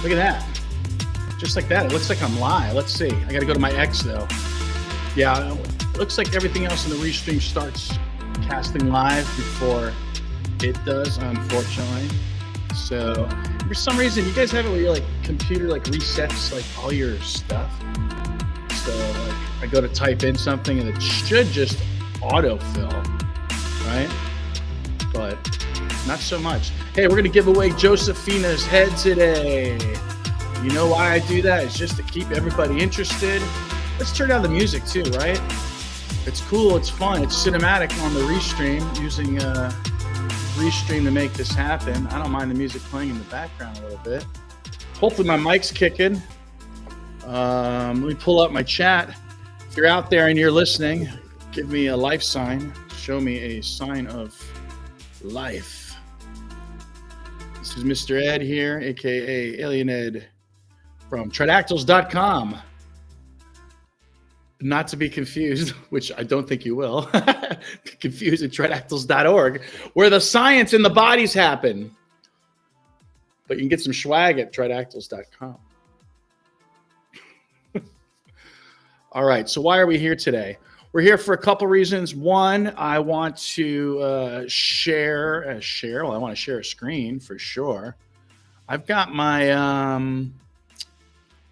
Look at that. Just like that. It looks like I'm live. Let's see. I got to go to my X, though. Yeah, it looks like everything else in the Restream starts casting live before it does, unfortunately. So, for some reason, you guys have it where your like computer like resets like all your stuff. So, like, I go to type in something and it should just autofill, right? But not so much. Hey, we're gonna give away Josephina's head today. You know why I do that? It's just to keep everybody interested. Let's turn down the music too, right? It's cool, it's fun, it's cinematic on the Restream, using Restream to make this happen. I don't mind the music playing in the background a little bit. Hopefully my mic's kicking. Let me pull up my chat. If you're out there and you're listening, give me a life sign. Show me a sign of life. This is Mr. Ed here, aka Alien Ed from Tridactyls.com. Not to be confused, which I don't think you will, be confused at Tridactyls.org, where the science and the bodies happen. But you can get some swag at Tridactyls.com. All right, so why are we here today? We're here for a couple reasons. One, I want to share. Well, I want to share a screen for sure. I've got my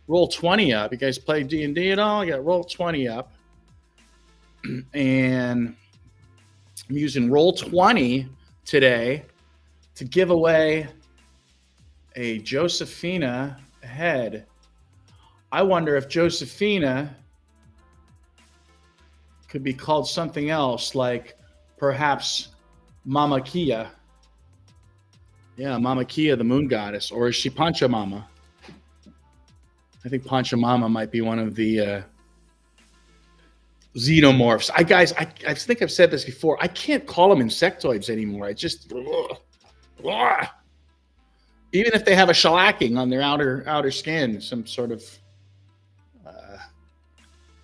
Roll20 up. You guys play D&D at all? I got Roll20 up. And I'm using Roll20 today to give away a Josephina head. I wonder if Josephina could be called something else, like perhaps Mama Kia. Yeah, Mama Kia, the moon goddess. Or is she Pachamama? I think Pachamama might be one of the xenomorphs. I think I've said this before. I can't call them insectoids anymore. I just, even if they have a shellacking on their outer skin, some sort of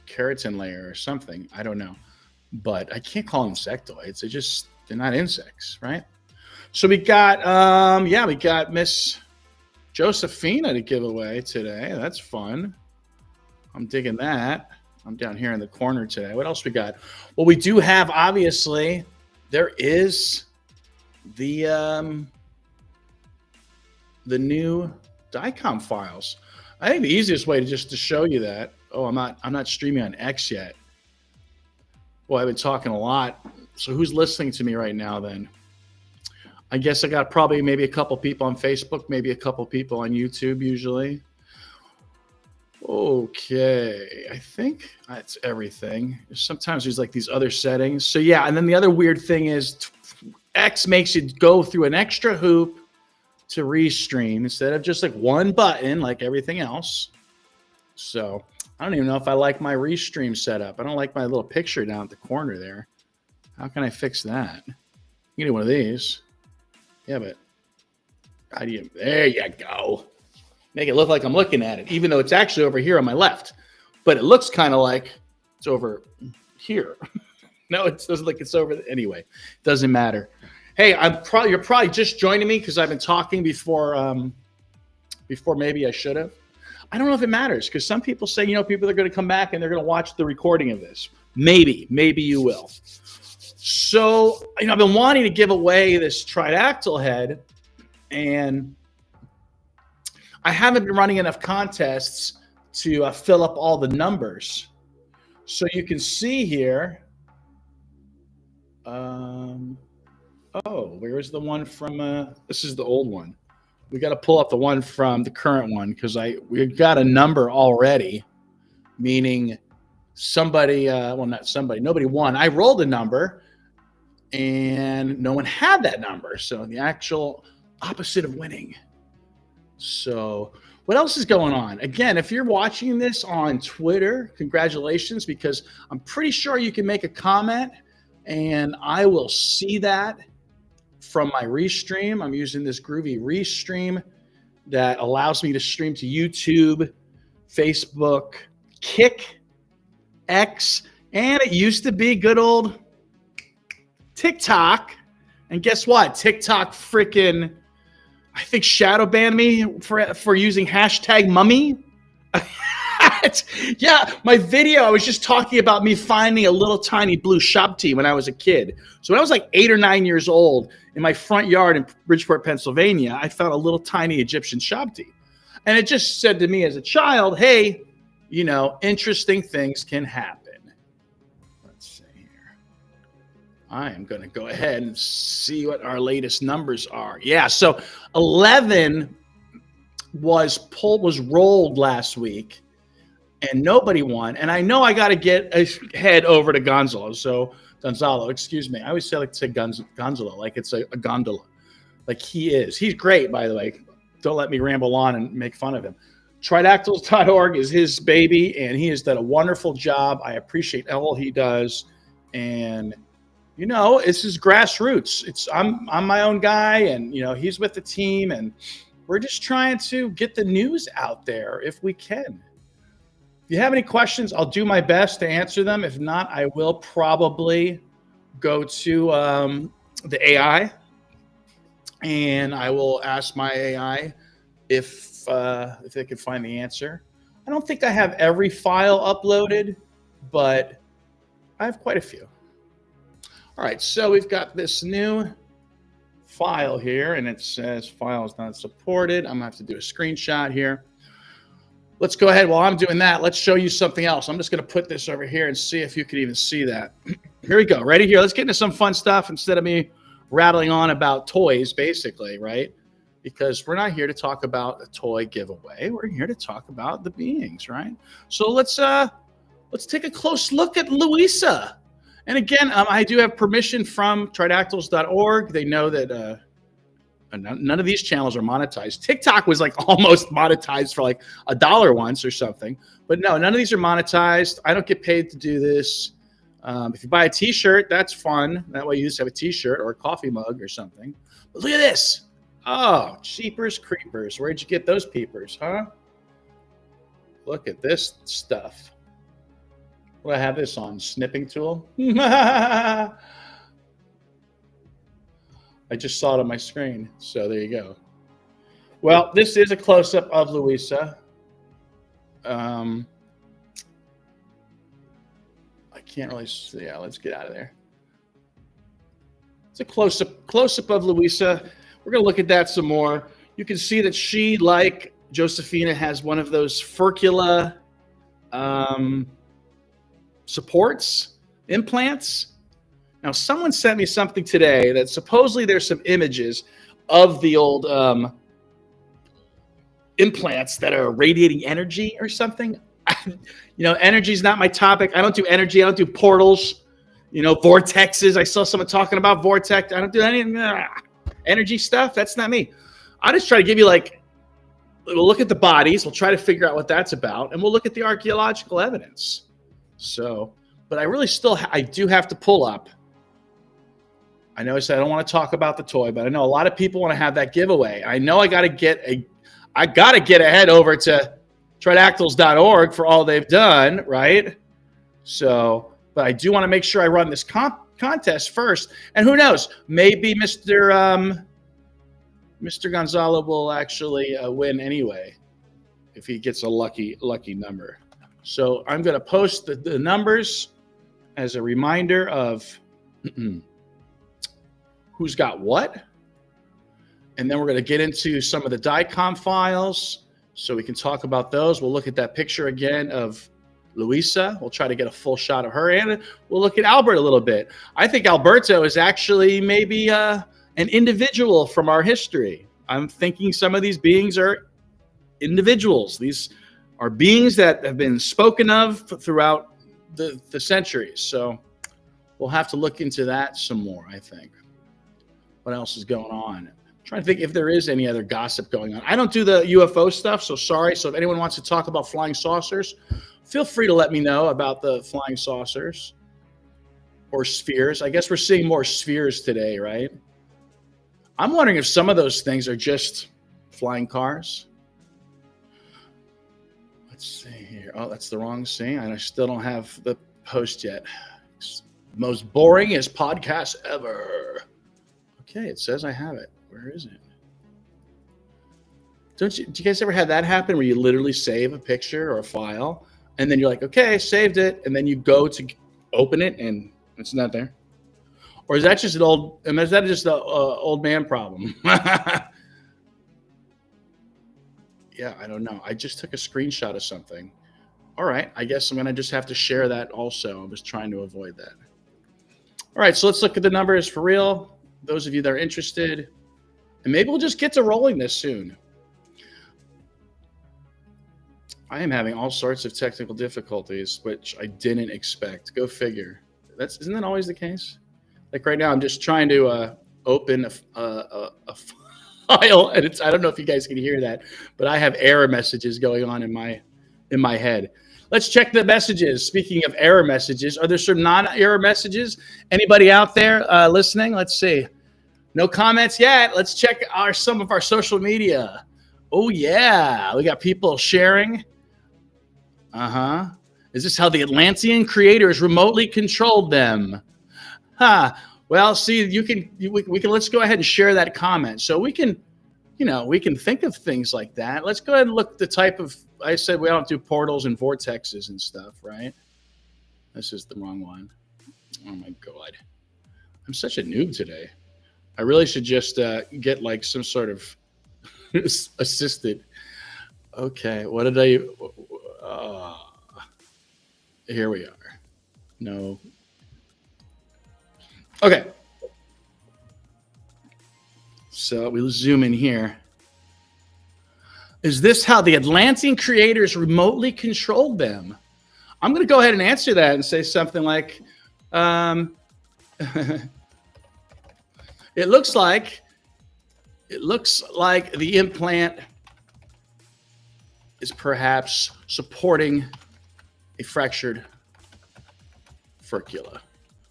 keratin layer or something. I don't know. But I can't call them insectoids. They're not insects, right? So we got, we got Miss Josephina to give away today. That's fun. I'm digging that. I'm down here in the corner today. What else we got? Well, we do have, obviously, there is the new DICOM files. I think the easiest way to show you that. Oh, I'm not streaming on X yet. Well, I've been talking a lot. So who's listening to me right now then? I guess I got probably maybe a couple people on Facebook, maybe a couple people on YouTube usually. Okay, I think that's everything. Sometimes there's like these other settings. So yeah, and then the other weird thing is X makes you go through an extra hoop to Restream instead of just like one button like everything else. So I don't even know if I like my Restream setup. I don't like my little picture down at the corner there. How can I fix that? You get one of these. Yeah, but how do you? There you go. Make it look like I'm looking at it, even though it's actually over here on my left. But it looks kind of like it's over here. No, it doesn't look it's over. Anyway, doesn't matter. Hey, you're probably just joining me because I've been talking before maybe I should have. I don't know if it matters because some people say, people are going to come back and they're going to watch the recording of this. Maybe you will. So, I've been wanting to give away this Tridactyl head, and I haven't been running enough contests to fill up all the numbers. So you can see here. Where's the one from? This is the old one. We got to pull up the one from the current one because we've got a number already, meaning nobody won. I rolled a number and no one had that number. So the actual opposite of winning. So what else is going on? Again, if you're watching this on Twitter, congratulations, because I'm pretty sure you can make a comment and I will see that from my Restream. I'm using this groovy Restream that allows me to stream to YouTube, Facebook, Kick, X, and it used to be good old TikTok. And guess what? TikTok freaking I think shadow banned me for using hashtag mummy. Yeah, my video, I was just talking about me finding a little tiny blue Shabti when I was a kid. So when I was like 8 or 9 years old, in my front yard in Bridgeport, Pennsylvania, I found a little tiny Egyptian Shabti. And it just said to me as a child, hey, you know, interesting things can happen. Let's see here. I am going to go ahead and see what our latest numbers are. Yeah, so 11 was rolled last week, and nobody won. And I know I got to get a head over to Gonzalo, excuse me. I always say Gonzalo, like it's a gondola. Like he is. He's great, by the way. Don't let me ramble on and make fun of him. Tridactyls.org is his baby, and he has done a wonderful job. I appreciate all he does. And, you know, it's his grassroots. I'm my own guy, and, you know, he's with the team, and we're just trying to get the news out there if we can. If you have any questions, I'll do my best to answer them. If not, I will probably go to the AI, and I will ask my AI if they can find the answer. I don't think I have every file uploaded, but I have quite a few. All right, so we've got this new file here, and it says file is not supported. I'm gonna have to do a screenshot here. Let's go ahead. While I'm doing that, let's show you something else. I'm just going to put this over here and see if you can even see that. Here we go. Ready? Here. Let's get into some fun stuff instead of me rattling on about toys, basically, right? Because we're not here to talk about a toy giveaway. We're here to talk about the beings, right? So let's take a close look at Louisa. And again, I do have permission from tridactyls.org. They know that none of these channels are monetized. TikTok was like almost monetized for like $1 once or something. But no, none of these are monetized. I don't get paid to do this. If you buy a t-shirt, that's fun. That way you just have a t-shirt or a coffee mug or something. But look at this. Oh, cheapers creepers. Where'd you get those peepers, huh? Look at this stuff. What do I have this on? Snipping tool? I just saw it on my screen, so there you go. Well, this is a close-up of Louisa. I can't really see. Yeah, let's get out of there. It's a close-up of Louisa. We're going to look at that some more. You can see that she, like Josephina, has one of those furcula supports, implants. Now, someone sent me something today that supposedly there's some images of the old implants that are radiating energy or something. You know, energy is not my topic. I don't do energy. I don't do portals, you know, vortexes. I saw someone talking about vortex. I don't do any energy stuff. That's not me. I just try to give you like, we'll look at the bodies. We'll try to figure out what that's about. And we'll look at the archaeological evidence. So, but I really I do have to pull up. I know I said I don't want to talk about the toy, but I know a lot of people want to have that giveaway. I know I got to get a head over to tridactyls.org for all they've done, right? So, but I do want to make sure I run this contest first. And who knows? Maybe Mr. Gonzalo will actually win anyway if he gets a lucky number. So I'm going to post the numbers as a reminder of who's got what. And then we're going to get into some of the DICOM files so we can talk about those. We'll look at that picture again of Louisa. We'll try to get a full shot of her. And we'll look at Albert a little bit. I think Alberto is actually maybe an individual from our history. I'm thinking some of these beings are individuals. These are beings that have been spoken of throughout the centuries. So we'll have to look into that some more, I think. What else is going on? I'm trying to think if there is any other gossip going on. I don't do the UFO stuff, so sorry. So if anyone wants to talk about flying saucers, feel free to let me know about the flying saucers or spheres. I guess we're seeing more spheres today, right? I'm wondering if some of those things are just flying cars. Let's see here. Oh, that's the wrong scene. I still don't have the post yet. Most boringest podcast ever. Okay, it says I have it. Where is it? Do you guys ever have that happen where you literally save a picture or a file and then you're like, okay, saved it, and then you go to open it and it's not there? Or is that just an old old man problem? Yeah, I don't know. I just took a screenshot of something. All right, I guess I'm gonna just have to share that also. I was trying to avoid that. All right, so let's look at the numbers for real. Those of you that are interested, and maybe we'll just get to rolling this soon. I am having all sorts of technical difficulties, which I didn't expect. Go figure. Isn't that always the case? Like right now, I'm just trying to open a file, and I don't know if you guys can hear that, but I have error messages going on in my head. Let's check the messages. Speaking of error messages, are there some non-error messages? Anybody out there listening? Let's see. No comments yet. Let's check some of our social media. Oh yeah, we got people sharing. Is this how the Atlantean creators remotely controlled them? Well, see, we can let's go ahead and share that comment. So we can think of things like that. Let's go ahead and look at the type of, I said we don't do portals and vortexes and stuff, right? This is the wrong one. Oh my God. I'm such a noob today. I really should just get like some sort of assisted. Okay, what did I, here we are. No. Okay. So we'll zoom in here. Is this how the Atlantean creators remotely controlled them? I'm going to go ahead and answer that and say something like, it looks like the implant is perhaps supporting a fractured furcula.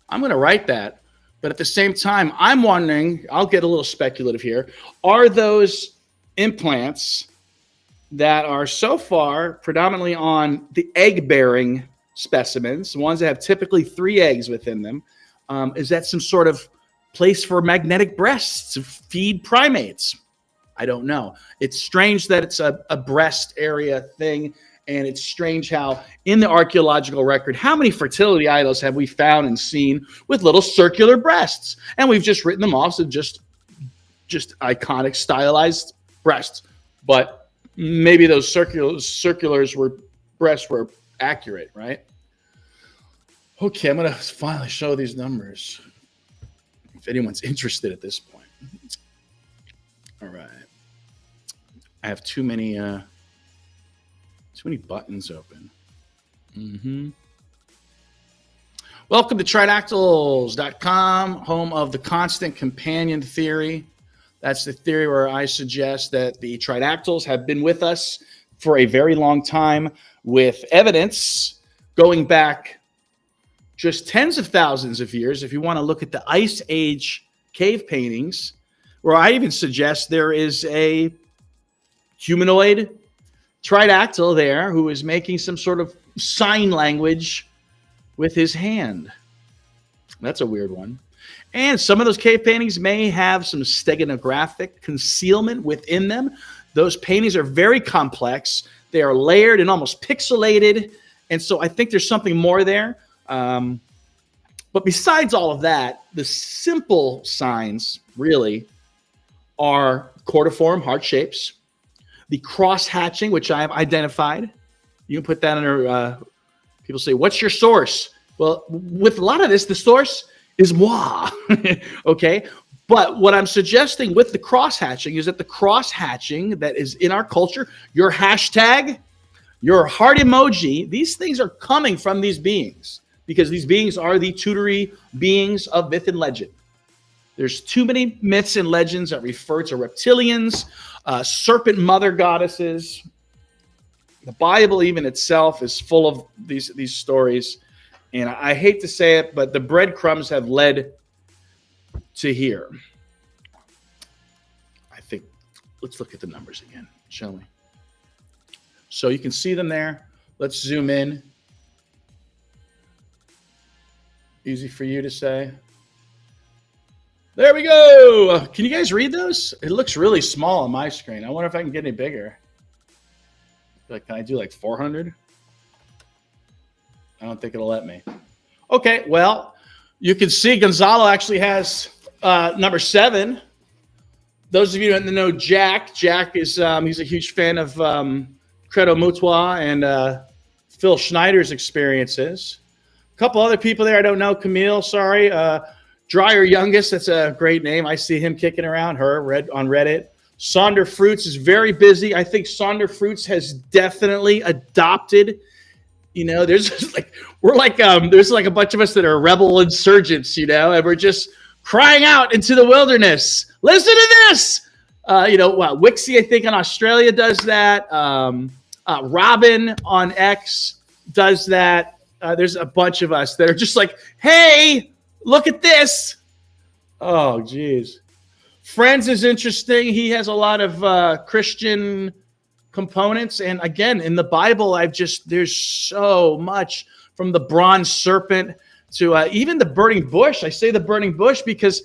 I'm going to write that, but at the same time, I'm wondering, I'll get a little speculative here, are those implants that are so far predominantly on the egg-bearing specimens, the ones that have typically 3 eggs within them, is that some sort of place for magnetic breasts to feed primates? I don't know. It's strange that it's a breast area thing, and it's strange how in the archaeological record, how many fertility idols have we found and seen with little circular breasts? And we've just written them off as just iconic stylized breasts. But maybe those circulars breasts were accurate, right? Okay, I'm going to finally show these numbers if anyone's interested at this point. All right. I have too many buttons open. Welcome to Tridactyls.com, home of the constant companion theory. That's the theory where I suggest that the Tridactyls have been with us for a very long time, with evidence going back just tens of thousands of years. If you want to look at the Ice Age cave paintings, where I even suggest there is a humanoid Tridactyl there who is making some sort of sign language with his hand. That's a weird one. And some of those cave paintings may have some steganographic concealment within them. Those paintings are very complex. They are layered and almost pixelated. And so I think there's something more there. But besides all of that, the simple signs really are cordiform heart shapes, the cross-hatching, which I have identified. You can put that under, people say, what's your source? Well, with a lot of this, the source is moi, okay? But what I'm suggesting with the cross-hatching is that the cross-hatching that is in our culture, your hashtag, your heart emoji, these things are coming from these beings because these beings are the tutory beings of myth and legend. There's too many myths and legends that refer to reptilians, serpent mother goddesses. The Bible even itself is full of these stories. And I hate to say it, but the breadcrumbs have led to here. I think, let's look at the numbers again, shall we? So you can see them there. Let's zoom in. Easy for you to say. There we go. Can you guys read those? It looks really small on my screen. I wonder if I can get any bigger. Like, can I do like 400? I don't think it'll let me. Okay, well, you can see Gonzalo actually has number 7. Those of you that know Jack is he's a huge fan of Credo Mutua and Phil Schneider's experiences. A couple other people there I don't know. Camille, sorry. Dryer Youngest, that's a great name. I see him kicking around on Reddit. Sonder Fruits is very busy. I think Sonder Fruits has definitely adopted. You know, there's like there's like a bunch of us that are rebel insurgents, and we're just crying out into the wilderness. Listen to this. Wixie, I think in Australia does that. Robin on X does that. There's a bunch of us that are just like, hey, look at this. Oh, geez. Friends is interesting. He has a lot of Christian components. And again, in the Bible, there's so much from the bronze serpent to even the burning bush. I say the burning bush because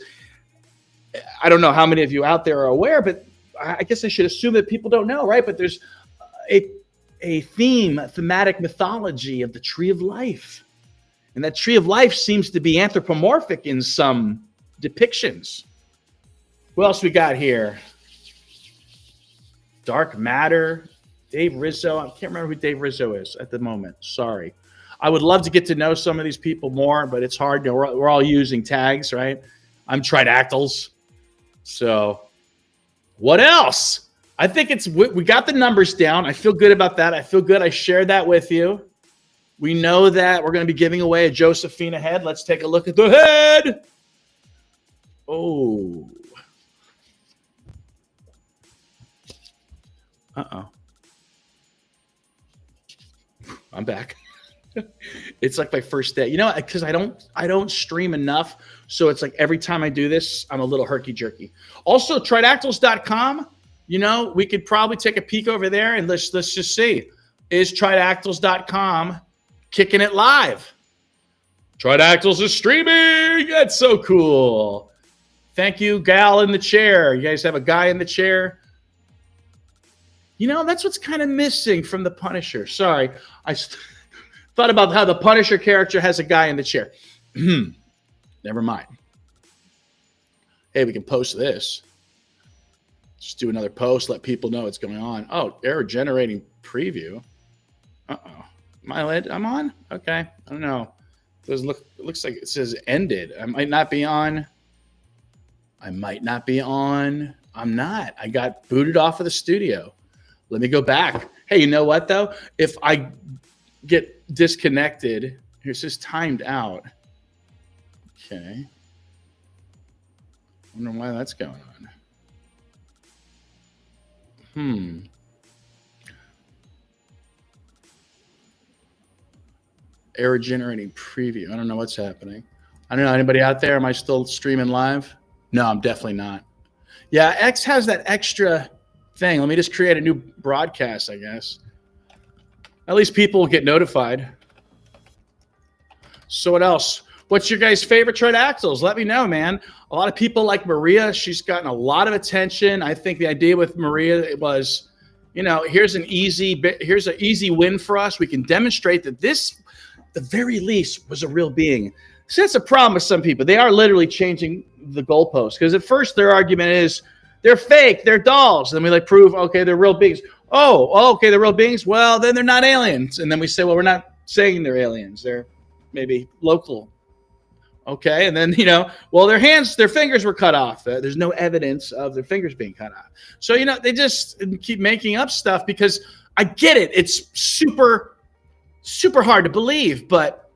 I don't know how many of you out there are aware, but I guess I should assume that people don't know, right? But there's a thematic mythology of the tree of life. And that tree of life seems to be anthropomorphic in some depictions. Who else we got here? Dark Matter, Dave Rizzo. I can't remember who Dave Rizzo is at the moment. Sorry. I would love to get to know some of these people more, but it's hard. We're all using tags, right? I'm Tridactyls. So what else? I think we got the numbers down. I feel good about that. I feel good I shared that with you. We know that we're going to be giving away a Josephina head. Let's take a look at the head. Oh. Uh-oh. I'm back. It's like my first day. Because I don't stream enough. So it's like every time I do this, I'm a little herky-jerky. Also, tridactyls.com. We could probably take a peek over there and let's just see. Is tridactyls.com kicking it live? Tridactyls is streaming. That's so cool. Thank you, gal in the chair. You guys have a guy in the chair. That's what's kind of missing from the Punisher. Sorry. I thought about how the Punisher character has a guy in the chair. Never mind. Hey, we can post this. Just do another post, let people know what's going on. Oh, error generating preview. Uh-oh. I'm on? Okay. I don't know. It looks like it says ended. I might not be on. I'm not. I got booted off of the studio. Let me go back. Hey, you know what, though? If I get disconnected, it says timed out. Okay. I wonder why that's going on. Error generating preview. I don't know what's happening. I don't know. Anybody out there? Am I still streaming live? No, I'm definitely not. Yeah, X has that extra thing. Let me just create a new broadcast, I guess. At least people will get notified. So what else? What's your guys' favorite Tridactyls? Let me know, man. A lot of people like Maria. She's gotten a lot of attention. I think the idea with Maria was, here's an easy win for us. We can demonstrate that this, at the very least, was a real being. So that's a problem with some people. They are literally changing the goalposts because at first their argument is they're fake, they're dolls. And then we prove, okay, they're real beings. Oh, okay, they're real beings. Well, then they're not aliens. And then we say, well, we're not saying they're aliens. They're maybe local. Okay, and then, their fingers were cut off. There's no evidence of their fingers being cut off. So, they just keep making up stuff because I get it. It's super, super hard to believe. But,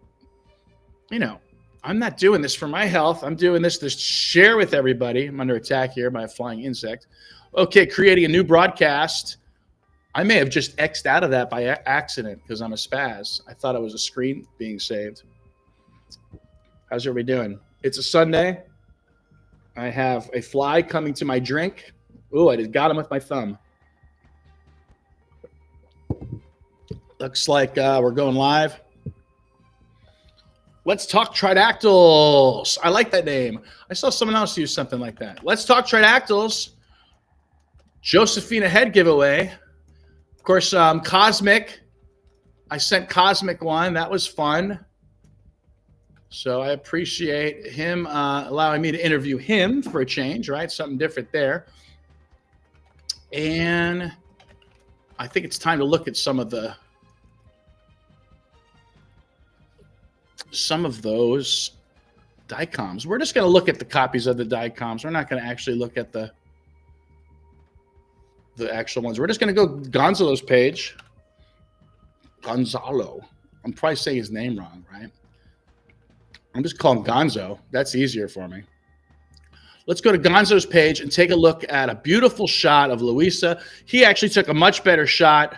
I'm not doing this for my health. I'm doing this to share with everybody. I'm under attack here by a flying insect. Okay, creating a new broadcast. I may have just X'd out of that by accident because I'm a spaz. I thought it was a screen being saved. How's everybody doing? It's a Sunday. I have a fly coming to my drink. Ooh, I just got him with my thumb. Looks like we're going live. Let's talk tridactyls. I like that name. I saw someone else use something like that. Let's talk tridactyls. Josephina head giveaway. Of course, Cosmic. I sent Cosmic one. That was fun. So I appreciate him allowing me to interview him for a change, right? Something different there. And I think it's time to look at some of those dicoms. We're just going to look at the copies of the dicoms. We're not going to actually look at the actual ones. We're just going to go Gonzalo's page. Gonzalo. I'm probably saying his name wrong, right? I'm just calling Gonzo. That's easier for me. Let's go to Gonzo's page and take a look at a beautiful shot of Luisa. He actually took a much better shot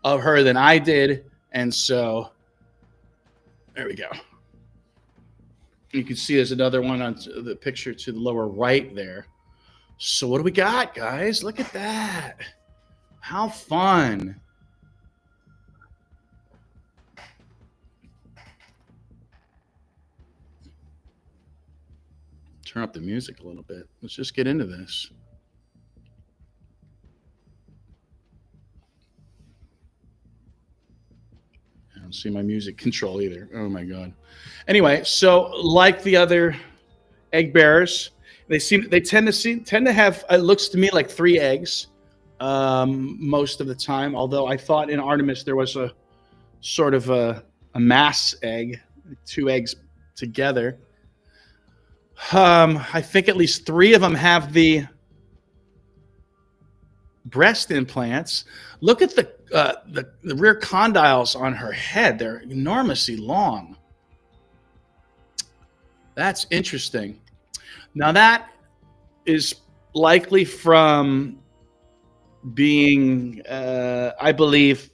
of her than I did. And so there we go. You can see there's another one on the picture to the lower right there. So what do we got, guys? Look at that. How fun. Turn up the music a little bit. Let's just get into this. I don't see my music control either. Oh my God. Anyway, so like the other egg bearers, they tend to have, it looks to me like 3 eggs most of the time. Although I thought in Artemis there was a sort of a mass egg, 2 eggs together. I think at least 3 of them have the breast implants. Look at the rear condyles on her head. They're enormously long. That's interesting. Now that is likely from being, I believe,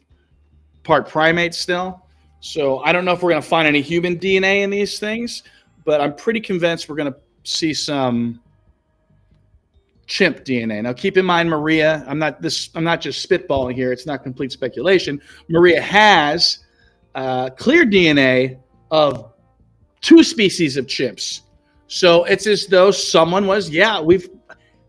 part primate still. So I don't know if we're going to find any human DNA in these things, but I'm pretty convinced we're going to see some chimp DNA. Now, keep in mind, Maria, I'm not just spitballing here. It's not complete speculation. Maria has clear DNA of 2 species of chimps. So it's as though someone was,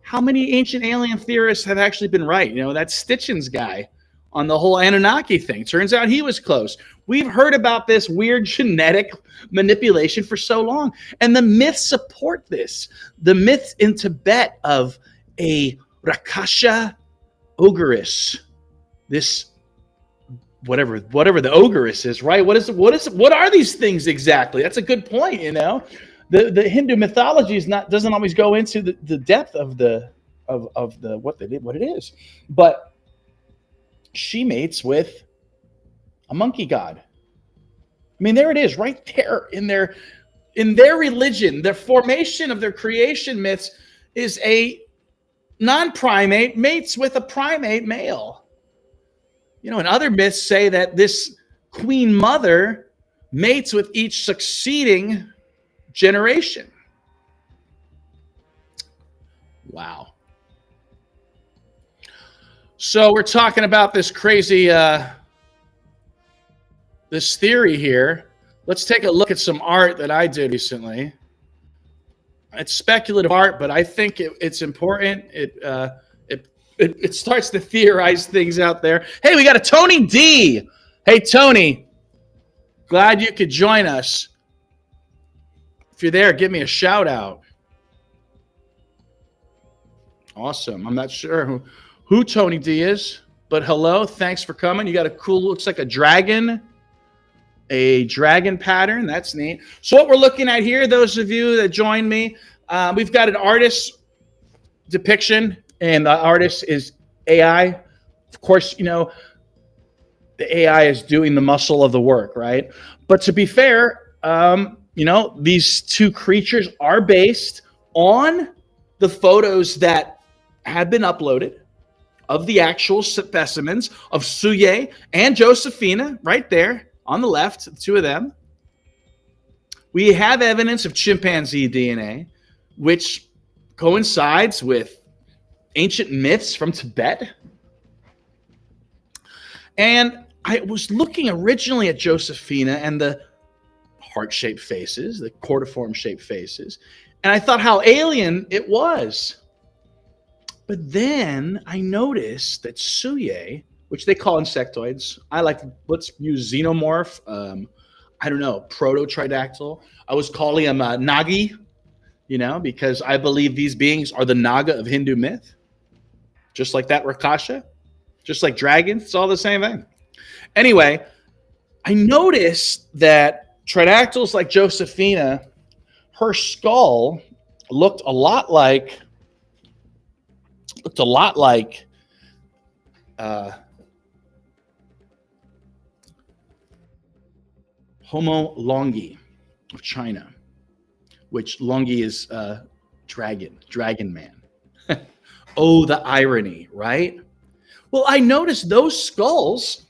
how many ancient alien theorists have actually been right? You know, that Stitchins guy on the whole Anunnaki thing. Turns out he was close. We've heard about this weird genetic manipulation for so long. And the myths support this. The myths in Tibet of a Rakasha ogress, this whatever the ogress is, right? What are these things exactly? That's a good point, you know. The Hindu mythology doesn't always go into the depth of what it is. But she mates with a monkey god. I mean, there it is, right there in their religion. The formation of their creation myths is a non-primate mates with a primate male. You know, and other myths say that this queen mother mates with each succeeding generation. Wow. So we're talking about this crazy, this theory here. Let's take a look at some art that I did recently. It's speculative art, but I think it's important. It starts to theorize things out there. Hey, we got a Tony D. Hey, Tony. Glad you could join us. If you're there, give me a shout out. Awesome. I'm not sure who Tony D is, but hello. Thanks for coming. You got a cool, looks like a dragon pattern. That's neat. So what we're looking at here, those of you that joined me, we've got an artist depiction, and the artist is AI. Of course, you know, the AI is doing the muscle of the work, right? But to be fair, you know, these 2 creatures are based on the photos that have been uploaded of the actual specimens of Suye and Josephina right there on the left, the 2 of them. We have evidence of chimpanzee DNA, which coincides with ancient myths from Tibet. And I was looking originally at Josephina and the heart-shaped faces, the cordiform-shaped faces. And I thought how alien it was. But then I noticed that Suye, which they call insectoids, let's use xenomorph, I don't know, proto-tridactyl. I was calling them Nagi, because I believe these beings are the Naga of Hindu myth. Just like that Rakasha, just like dragons, it's all the same thing. Anyway, I noticed that tridactyls like Josephina, her skull looked a lot like Homo longi of China, which longi is dragon man. Oh, the irony, right? Well, I noticed those skulls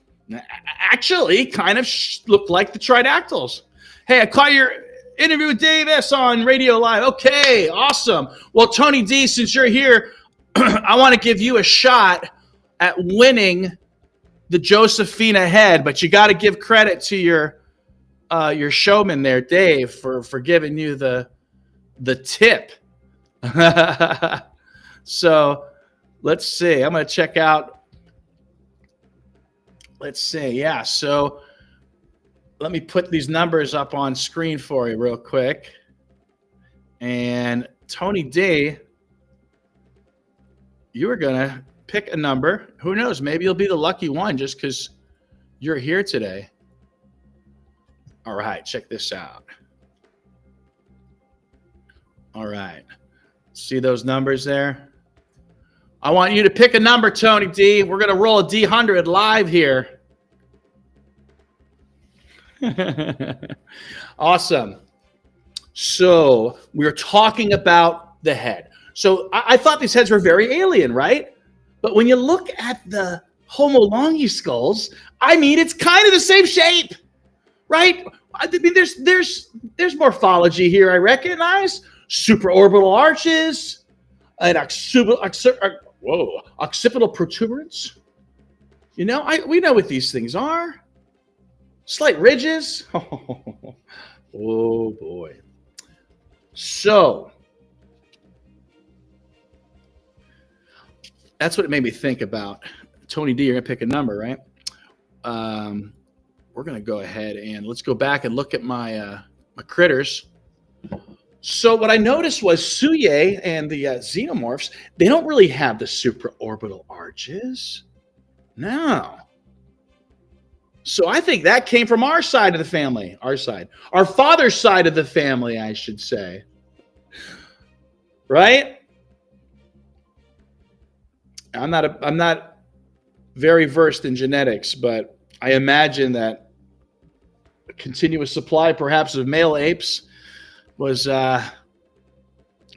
actually kind of look like the tridactyls. Hey, I caught your interview with Dave S. on Radio Live. Okay, awesome. Well, Tony D, since you're here, I want to give you a shot at winning the Josephina head, but you got to give credit to your showman there, Dave, for giving you the tip. So let's see. I'm going to check out. Let's see. Yeah. So let me put these numbers up on screen for you real quick. And Tony D, you are going to pick a number. Who knows? Maybe you'll be the lucky one just because you're here today. All right. Check this out. All right. See those numbers there? I want you to pick a number, Tony D. We're going to roll a D100 live here. Awesome. So we're talking about the head. So I thought these heads were very alien, right? But when you look at the Homo longi skulls, I mean, it's kind of the same shape, right? I mean, there's morphology here I recognize. Supraorbital arches, and occipital protuberance. We know what these things are. Slight ridges. Oh boy. So that's what it made me think about. Tony D, you're gonna pick a number, right? We're gonna go ahead and let's go back and look at my critters. So what I noticed was Suye and the xenomorphs, they don't really have the supraorbital arches. No. So I think that came from our side of the family, our father's side of the family, I should say. Right? I'm not very versed in genetics, but I imagine that a continuous supply perhaps of male apes was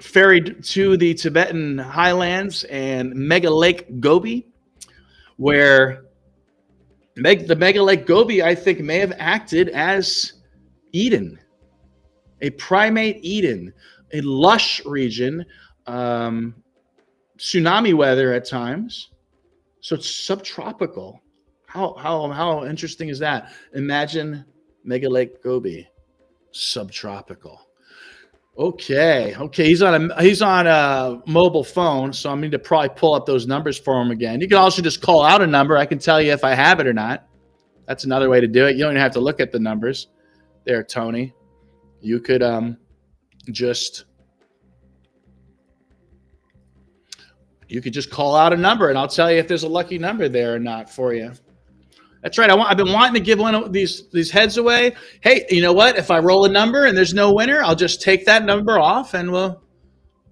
ferried to the Tibetan highlands and Mega Lake Gobi, where the Mega Lake Gobi, I think, may have acted as Eden, a primate Eden, a lush region, tsunami weather at times. So it's subtropical. How interesting is that? Imagine Mega Lake Gobi, subtropical. Okay. He's on a mobile phone, so I'm going to probably pull up those numbers for him again. You can also just call out a number. I can tell you if I have it or not. That's another way to do it. You don't even have to look at the numbers. There, Tony. You could just call out a number, and I'll tell you if there's a lucky number there or not for you. That's right. I've been wanting to give one of these heads away. Hey, you know what? If I roll a number and there's no winner, I'll just take that number off and we'll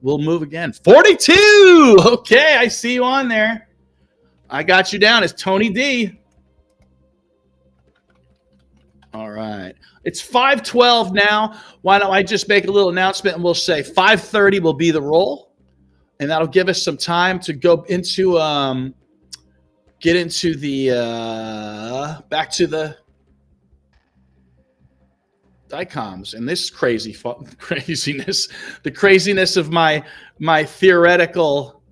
move again. 42. Okay, I see you on there. I got you down as Tony D. All right. It's 5:12 now. Why don't I just make a little announcement and we'll say 5:30 will be the roll, and that'll give us some time to go into get into the back to the dicoms and this craziness, the craziness of my theoretical,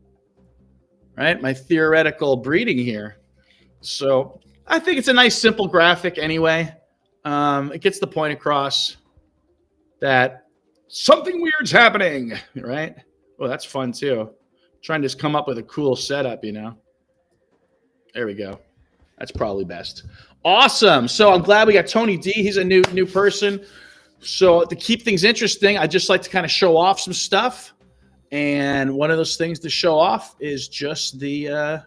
right? My theoretical breeding here. So I think it's a nice simple graphic anyway. It gets the point across. that something weird's happening, right? Well, that's fun too. Trying to just come up with a cool setup, you know. There we go. That's probably best. Awesome. So I'm glad we got Tony D. He's a new person. So to keep things interesting, I just like to kind of show off some stuff. And one of those things to show off is just the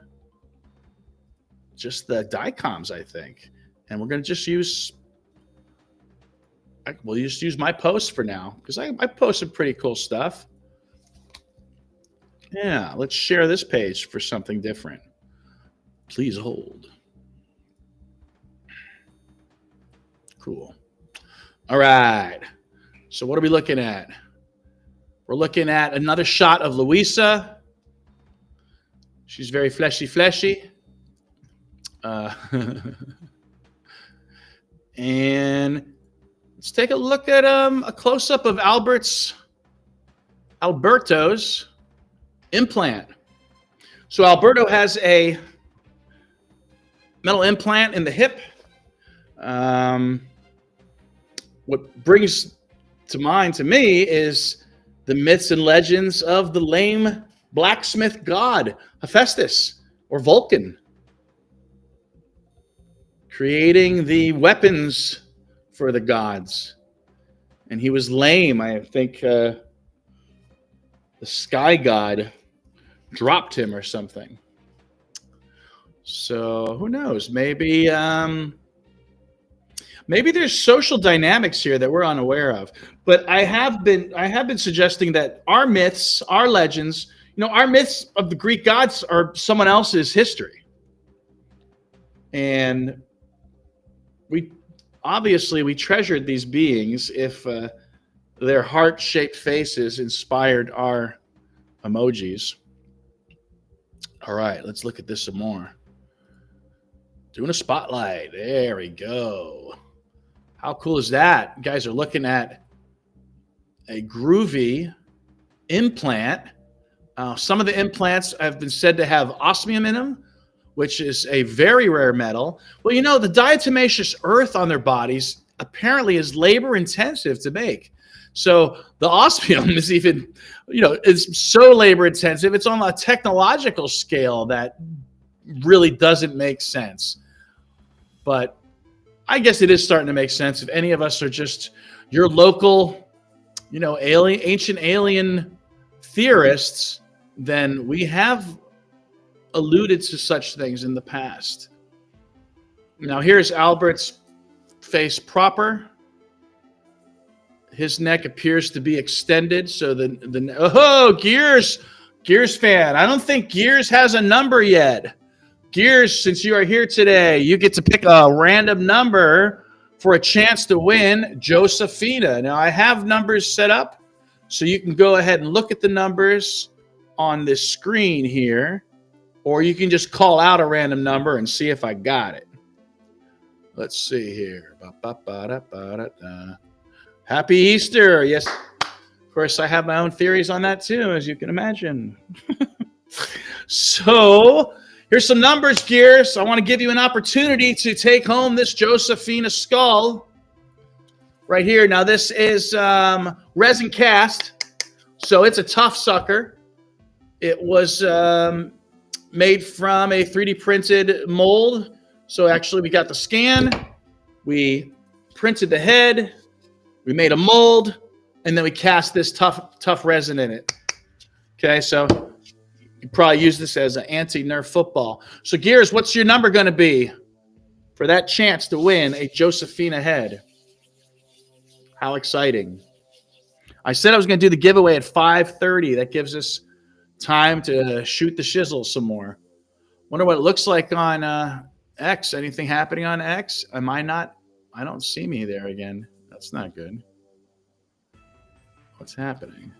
Dicoms, I think. And we're going to just use, we'll just use my post for now because I post some pretty cool stuff. Yeah, let's share this page for something different. Please hold. Cool. All right. So what are we looking at? We're looking at another shot of Louisa. She's very fleshy. And let's take a look at a close-up of Alberto's implant. So Alberto has a metal implant in the hip. What brings to mind to me is the myths and legends of the lame blacksmith god Hephaestus or Vulcan, creating the weapons for the gods. And he was lame. I think the sky god dropped him or something. So who knows? Maybe there's social dynamics here that we're unaware of. But I have been suggesting that our myths, our legends, our myths of the Greek gods are someone else's history. And we treasured these beings if their heart-shaped faces inspired our emojis. All right, let's look at this some more. Doing a spotlight. There we go. How cool is that? You guys are looking at a groovy implant. Some of the implants have been said to have osmium in them, which is a very rare metal. Well, the diatomaceous earth on their bodies apparently is labor intensive to make. So the osmium is even, it's so labor intensive. It's on a technological scale that really doesn't make sense. But I guess it is starting to make sense. If any of us are just your local, ancient alien theorists, then we have alluded to such things in the past. Now here's Albert's face proper. His neck appears to be extended, so Gears fan. I don't think Gears has a number yet. Gears, since you are here today, you get to pick a random number for a chance to win Josephina. Now, I have numbers set up, so you can go ahead and look at the numbers on this screen here, or you can just call out a random number and see if I got it. Let's see here. Happy Easter. Yes, of course, I have my own theories on that too, as you can imagine. So here's some numbers, Gears. I want to give you an opportunity to take home this Josephina skull right here. Now, this is resin cast, so it's a tough sucker. It was made from a 3D printed mold. So actually, we got the scan, we printed the head, we made a mold, and then we cast this tough resin in it. Okay, so you probably use this as an anti-Nerf football. So, Gears, what's your number going to be for that chance to win a Josephina head? How exciting. I said I was going to do the giveaway at 5:30. That gives us time to shoot the shizzle some more. Wonder what it looks like on X. Anything happening on X? I don't see me there again. That's not good. What's happening?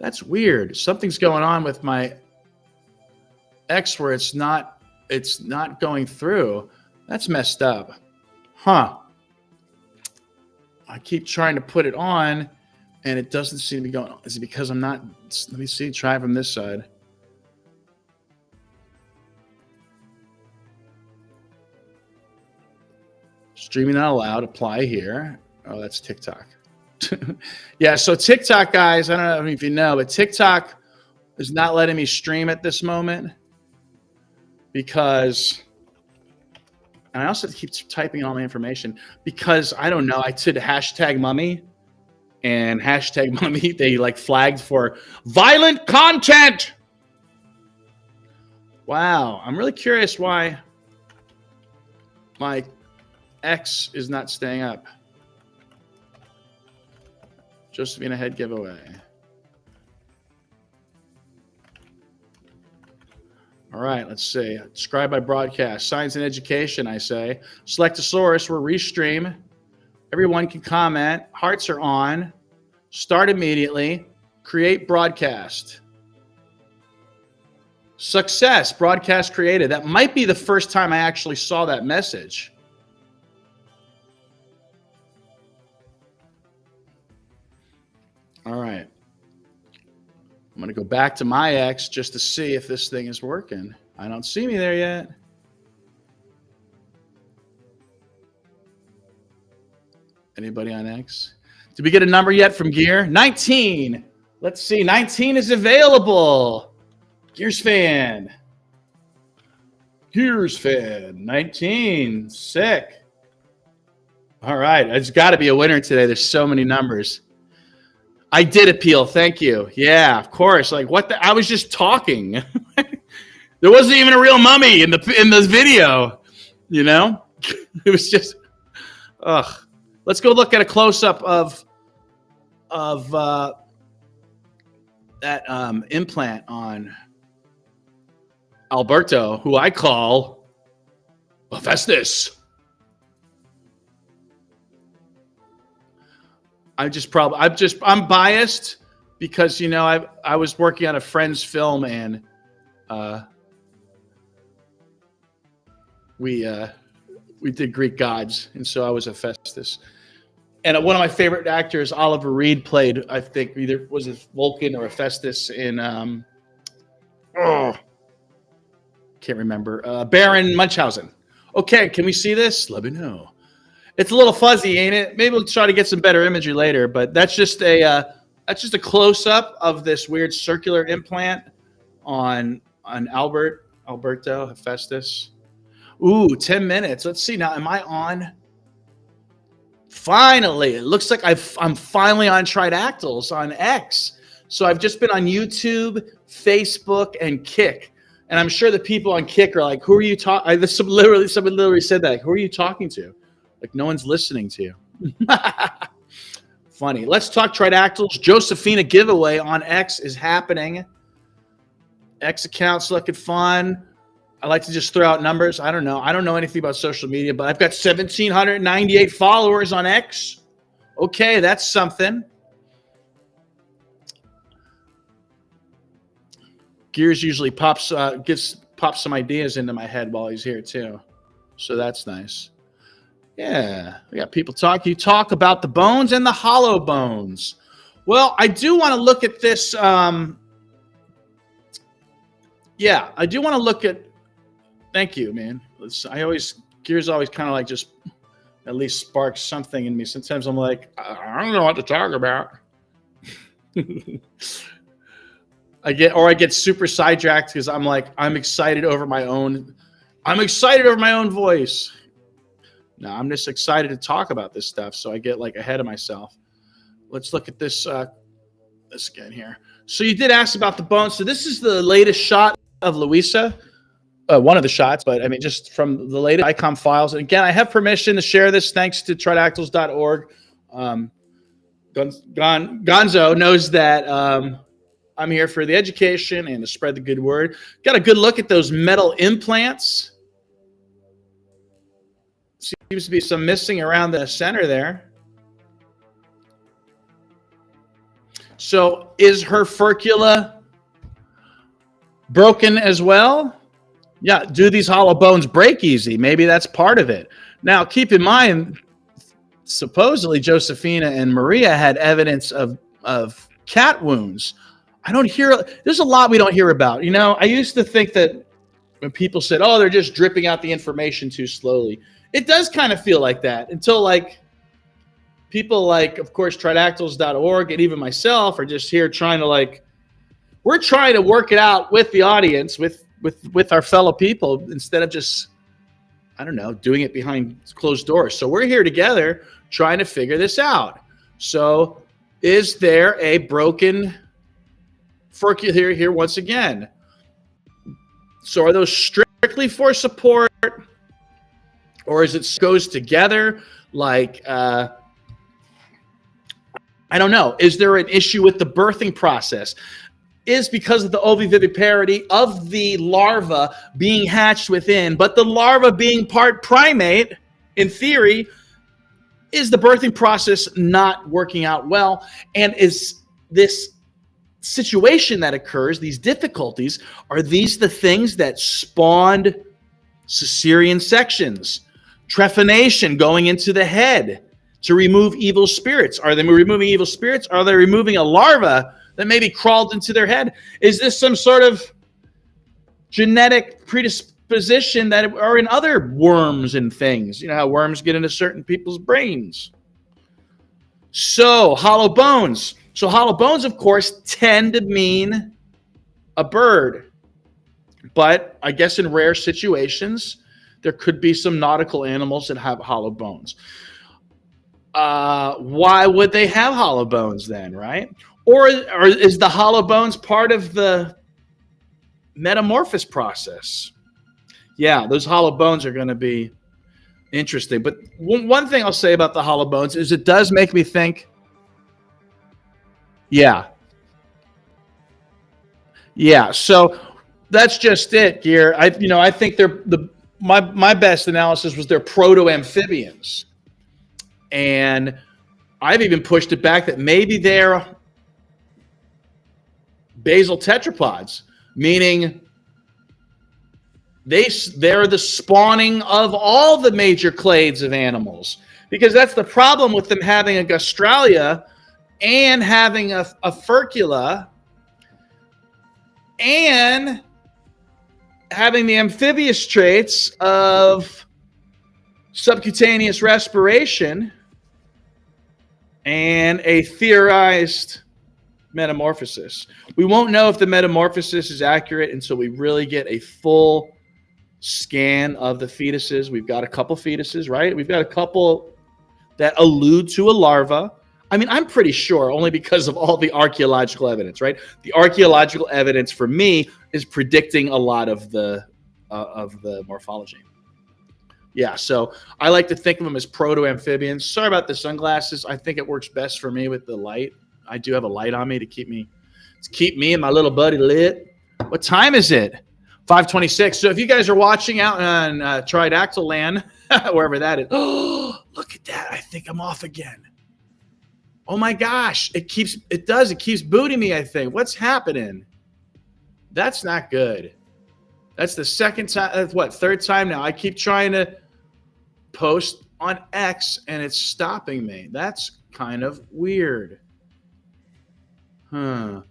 That's weird. Something's going on with my X where it's not going through. That's messed up. I keep trying to put it on and it doesn't seem to be going on. Is it because I'm not? Let me see. Try from this side. Streaming not allowed. Apply here. Oh, that's TikTok. Yeah, so TikTok, guys, I don't know if you know, but TikTok is not letting me stream at this moment because, and I also keep typing all my information because I don't know. I said hashtag mummy, and hashtag mummy, they like flagged for violent content. Wow, I'm really curious why my X is not staying up. Josephina head giveaway. All right, let's see. Describe by broadcast. Science and education, I say. Select a source. We're Restream. Everyone can comment. Hearts are on. Start immediately. Create broadcast. Success. Broadcast created. That might be the first time I actually saw that message. All right. I'm going to go back to my X just to see if this thing is working. I don't see me there yet. Anybody on X? Did we get a number yet from Gear? 19. Let's see. 19 is available. Gears fan. Gears fan. 19. Sick. All right. It's got to be a winner today. There's so many numbers. I did appeal. Thank you. Yeah, of course. Like what the? I was just talking. There wasn't even a real mummy in the video. You know, it was just. Ugh. Let's go look at a close up of that implant on Alberto, who I call Hephaestus. I'm biased because, you know, I was working on a friend's film and we did Greek gods, and so I was Hephaestus. And one of my favorite actors, Oliver Reed, played, I think, either was it Vulcan or Hephaestus in can't remember. Baron Munchausen. Okay, can we see this? Let me know. It's a little fuzzy, ain't it? Maybe we'll try to get some better imagery later, but that's just a close-up of this weird circular implant on Alberto Hephaestus. Ooh, 10 minutes. Let's see now. Am I on? Finally, it looks like I'm finally on Tridactyls on X. So I've just been on YouTube, Facebook, and Kick. And I'm sure the people on Kick are like, "Who are you talking?" Someone literally said that. Who are you talking to? Like no one's listening to you. Funny. Let's talk Tridactyls. Josephina giveaway on X is happening. X account's looking fun. I like to just throw out numbers. I don't know. I don't know anything about social media, but I've got 1,798 followers on X. Okay, that's something. Gears usually pops some ideas into my head while he's here too. So that's nice. Yeah, we got people talk. You talk about the bones and the hollow bones. Well, I do want to look at this. Yeah, I do want to look at. Thank you, man. Gears always kind of like just at least sparks something in me. Sometimes I'm like, I don't know what to talk about. I get super sidetracked because I'm like, I'm excited over my own voice. No, I'm just excited to talk about this stuff, so I get like ahead of myself. Let's look at this again here. So you did ask about the bones. So this is the latest shot of Louisa. One of the shots, but I mean, just from the latest ICOM files. And again, I have permission to share this thanks to tridactyls.org. Gonzo knows that I'm here for the education and to spread the good word. Got a good look at those metal implants. Seems to be some missing around the center there. So is her furcula broken as well? Yeah, do these hollow bones break easy? Maybe that's part of it. Now, keep in mind, supposedly Josephina and Maria had evidence of cat wounds. I don't hear. There's a lot we don't hear about. You know, I used to think that when people said, "Oh, they're just dripping out the information too slowly," It does kind of feel like that until like people like, of course, tridactyls.org and even myself are just here trying to like, we're trying to work it out with the audience, with our fellow people instead of just, I don't know, doing it behind closed doors. So we're here together trying to figure this out. So is there a broken furcula here once again? So are those strictly for support, or is it goes together? Like, I don't know. Is there an issue with the birthing process? Is because of the oviviviparity of the larva being hatched within, but the larva being part primate, in theory, is the birthing process not working out well? And is this situation that occurs, these difficulties, are these the things that spawned cesarean sections, trephination going into the head to remove evil spirits? Are they removing evil spirits? Are they removing a larva that maybe crawled into their head? Is this some sort of genetic predisposition that are in other worms and things? You know how worms get into certain people's brains. So hollow bones. So hollow bones, of course, tend to mean a bird. But I guess in rare situations, there could be some nautical animals that have hollow bones. Why would they have hollow bones then, right? Or is the hollow bones part of the metamorphosis process? Yeah, those hollow bones are going to be interesting. But one thing I'll say about the hollow bones is it does make me think, yeah. So that's just it, Gear. I think they're my best analysis was they're proto-amphibians. And I've even pushed it back that maybe they're basal tetrapods, meaning they're the spawning of all the major clades of animals. Because that's the problem with them having a gastralia and having a furcula and having the amphibious traits of subcutaneous respiration and a theorized metamorphosis. We won't know if the metamorphosis is accurate until we really get a full scan of the fetuses. We've got a couple fetuses, right? We've got a couple that allude to a larva. I mean, I'm pretty sure only because of all the archaeological evidence, right? The archaeological evidence for me is predicting a lot of the morphology. Yeah, so I like to think of them as proto-amphibians. Sorry about the sunglasses. I think it works best for me with the light. I do have a light on me to keep me and my little buddy lit. What time is it? 5:26. So if you guys are watching out on Tridactyl land, wherever that is, oh, look at that. I think I'm off again. Oh my gosh, it keeps booting me, I think. What's happening? That's not good. That's the second time, third time now. I keep trying to post on X and it's stopping me. That's kind of weird. Yeah,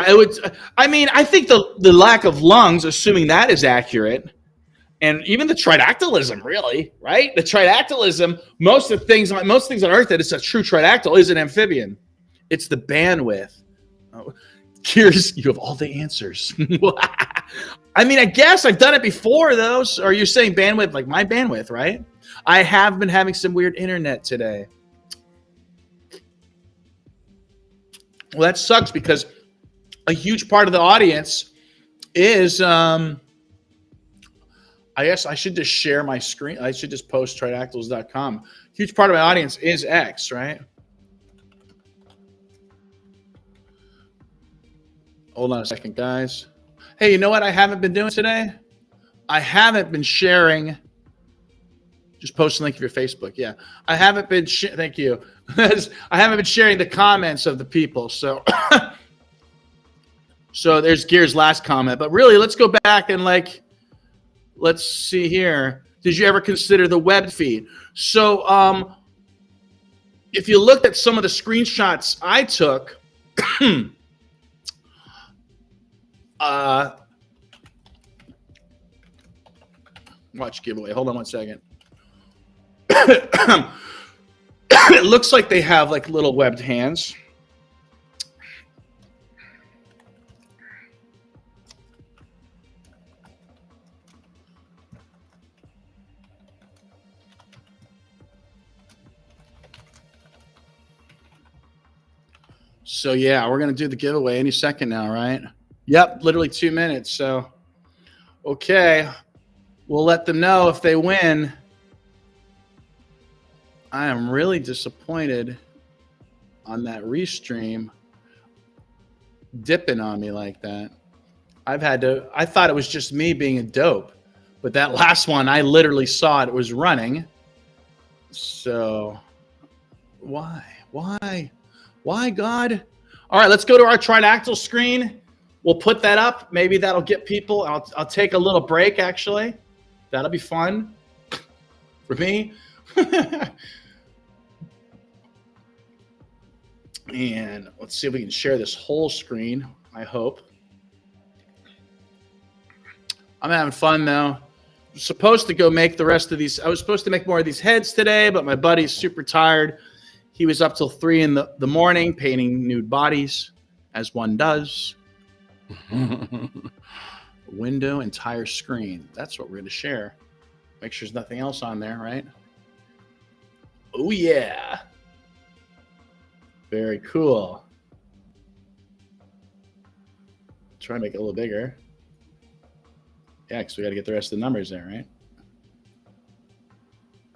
it would. I mean, I think the lack of lungs, assuming that is accurate, and even the tridactylism, really, right? The tridactylism, most things on Earth that is a true tridactyl is an amphibian. It's the bandwidth. Oh, Curious, you have all the answers. I mean, I guess I've done it before, though. So are you saying bandwidth, like my bandwidth, right? I have been having some weird internet today. Well, that sucks because a huge part of the audience is, I guess I should just share my screen. I should just post tridactyls.com. Huge part of my audience is X, right? Hold on a second, guys. Hey, you know what I haven't been doing today? I haven't been sharing. Just post a link of your Facebook. Yeah. I haven't been, thank you. I haven't been sharing the comments of the people. So, so there's Gear's last comment. But really, let's go back and let's see here. Did you ever consider the web feed? So, if you looked at some of the screenshots I took, watch giveaway. Hold on one second. It looks like they have like little webbed hands. So yeah, we're gonna do the giveaway any second now, right? Yep, literally 2 minutes. So okay, we'll let them know if they win. I am really disappointed on that Restream dipping on me like that. I thought it was just me being a dope, but that last one, I literally saw it was running. So why, God? All right, let's go to our tridactyl screen. We'll put that up. Maybe that'll get people. I'll take a little break, actually. That'll be fun for me. And let's see if we can share this whole screen, I hope. I'm having fun, though. I'm supposed to go make the rest of these. I was supposed to make more of these heads today, but my buddy's super tired. He was up till 3 in the morning painting nude bodies, as one does. Window, entire screen. That's what we're going to share. Make sure there's nothing else on there, right? Oh, yeah. Very cool. Try to make it a little bigger. Yeah, because we got to get the rest of the numbers there, right?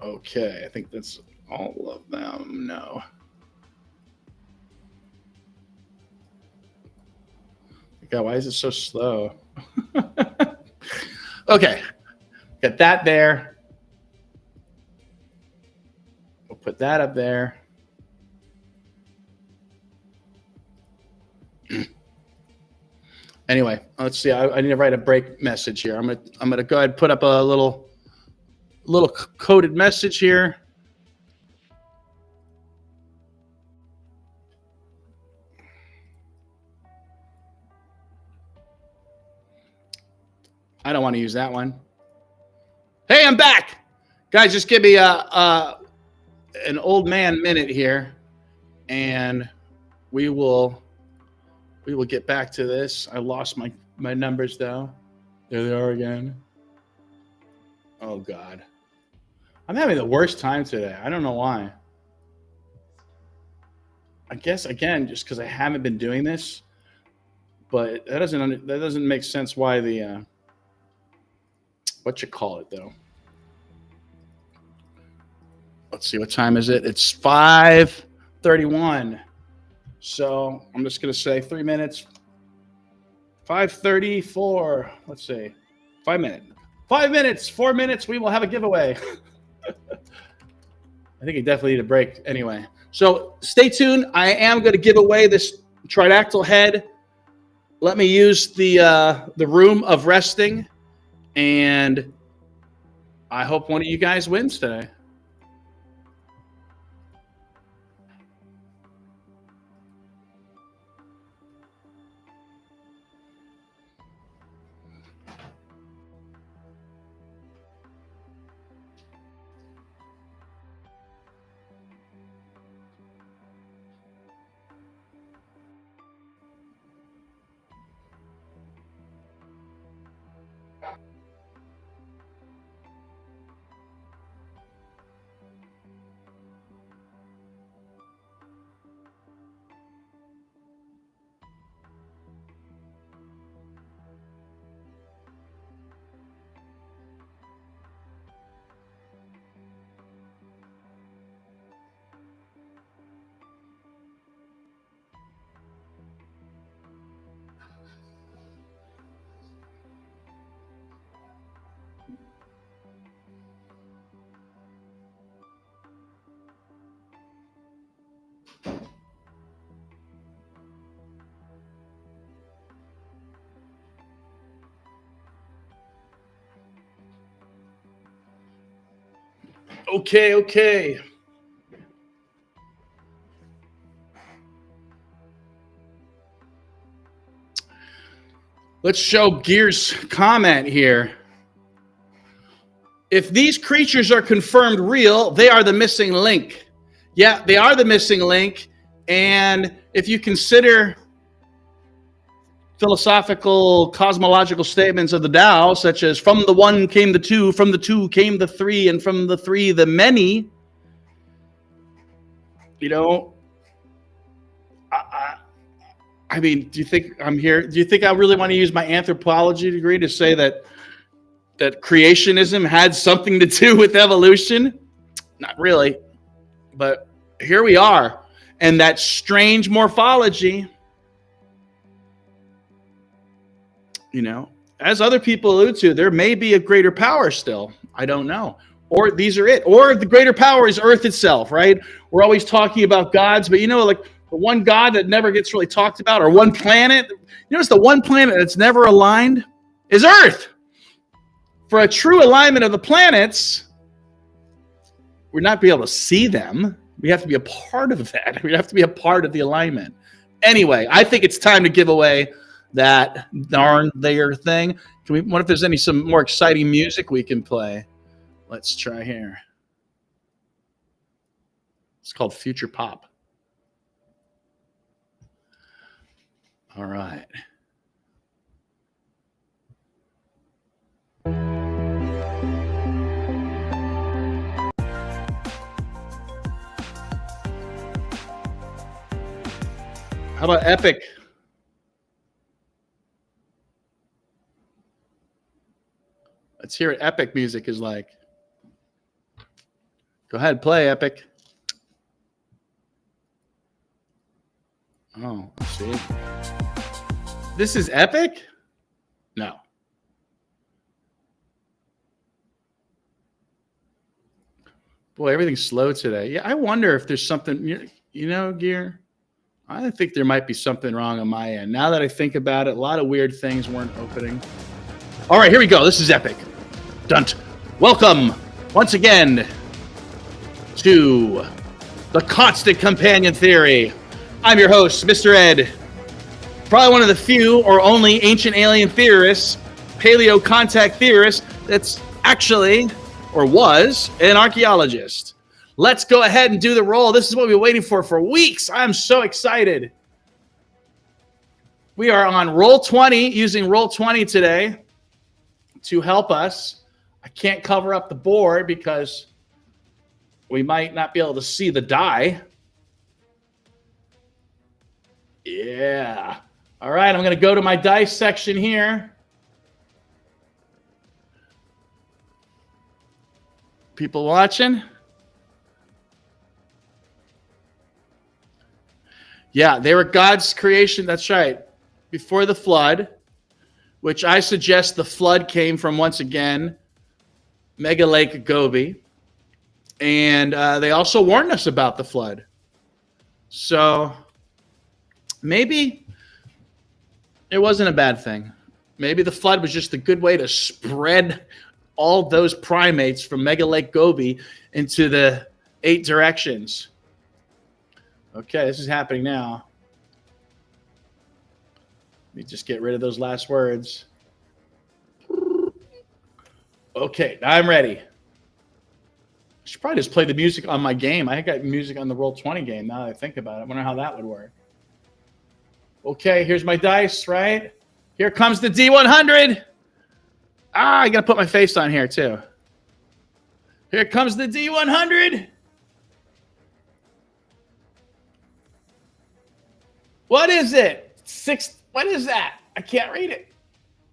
Okay, I think that's all of them. No. God, why is it so slow? Okay, got that there. We'll put that up there. Anyway, let's see. I need to write a break message here. I'm gonna go ahead and put up a little coded message here. I don't want to use that one. Hey, I'm back, guys. Just give me an old man minute here, and we will get back to this. I lost my numbers though. There they are again. Oh God, I'm having the worst time today. I don't know why. I guess again, just because I haven't been doing this, but that doesn't make sense why the what you call it though. Let's see, what time is it? It's 5:31. So I'm just gonna say 3 minutes. 5:34. Let's see, 5 minutes. 5 minutes. 4 minutes. We will have a giveaway. I think you definitely need a break anyway. So stay tuned. I am going to give away this tridactyl head. Let me use the room of resting, and I hope one of you guys wins today. Okay. Let's show Gear's comment here. If these creatures are confirmed real, they are the missing link. Yeah, they are the missing link. And if you consider philosophical, cosmological statements of the Tao, such as from the one came the two, from the two came the three, and from the three the many, you know, I mean, do you think I'm here? Do you think I really want to use my anthropology degree to say that creationism had something to do with evolution? Not really. But here we are. And that strange morphology, you know, as other people allude to, there may be a greater power still. I don't know. Or these are it. Or the greater power is Earth itself, right? We're always talking about gods, but you know, like the one God that never gets really talked about, or one planet. You know, it's the one planet that's never aligned is Earth. For a true alignment of the planets, we're not be able to see them. We have to be a part of that. We have to be a part of the alignment. Anyway, I think it's time to give away that darn there thing. Can we? What if there's some more exciting music we can play? Let's try here. It's called Future Pop. All right. How about Epic? Let's hear what Epic music is like. Go ahead, play Epic. Oh, let's see. This is Epic? No. Boy, everything's slow today. Yeah, I wonder if there's something, you know, Gear. I think there might be something wrong on my end. Now that I think about it, a lot of weird things weren't opening. All right, here we go. This is Epic. Dunt. Welcome once again to the Constant Companion Theory. I'm your host, Mr. Ed. Probably one of the few or only ancient alien theorists, paleo contact theorist that's actually, or was, an archaeologist. Let's go ahead and do the roll. This is what we've been waiting for weeks. I'm so excited. We are on roll 20, using roll 20 today to help us. I can't cover up the board because we might not be able to see the die. Yeah. All right, I'm going to go to my dice section here. People watching? Yeah, they were God's creation. That's right. Before the flood, which I suggest the flood came from, once again, Mega Lake Gobi. And they also warned us about the flood. So maybe it wasn't a bad thing. Maybe the flood was just a good way to spread all those primates from Mega Lake Gobi into the 8 directions. Okay, this is happening now. Let me just get rid of those last words. Okay, now I'm ready. I should probably just play the music on my game. I got music on the Roll20 game now that I think about it. I wonder how that would work. Okay, here's my dice, right? Here comes the D100. I got to put my face on here, too. Here comes the D100. What is it? What is that? I can't read it.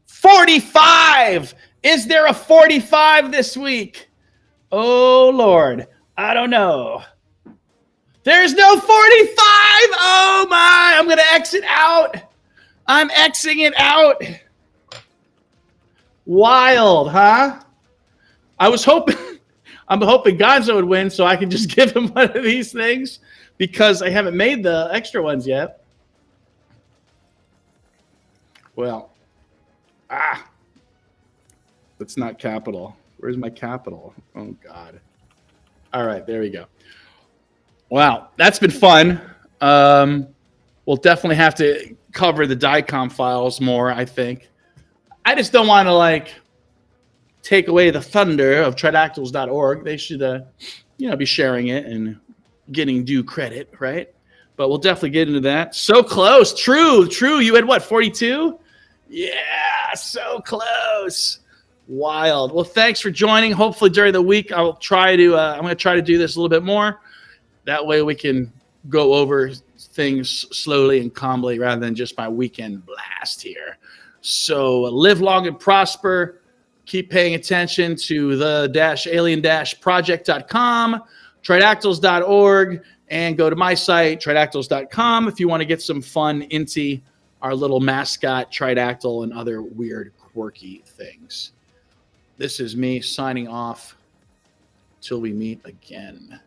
45. Is there a 45 this week? Oh, Lord. I don't know. There's no 45. Oh, my. I'm going to exit out. I'm exiting it out. Wild, huh? I was hoping, I'm hoping Gonzo would win so I can just give him one of these things because I haven't made the extra ones yet. Well, that's not capital. Where's my capital? Oh, God. All right, there we go. Wow, that's been fun. We'll definitely have to cover the DICOM files more, I think. I just don't want to, take away the thunder of tridactyls.org. They should, be sharing it and getting due credit, right? But we'll definitely get into that. So close. True. You had what, 42? Yeah, so close. Wild. Well, thanks for joining. Hopefully during the week, I'm going to try to do this a little bit more. That way we can go over things slowly and calmly rather than just my weekend blast here. So live long and prosper. Keep paying attention to the-alien-project.com, tridactyls.org, and go to my site, tridactyls.com, if you want to get some fun into our little mascot, Tridactyl, and other weird, quirky things. This is me signing off till we meet again.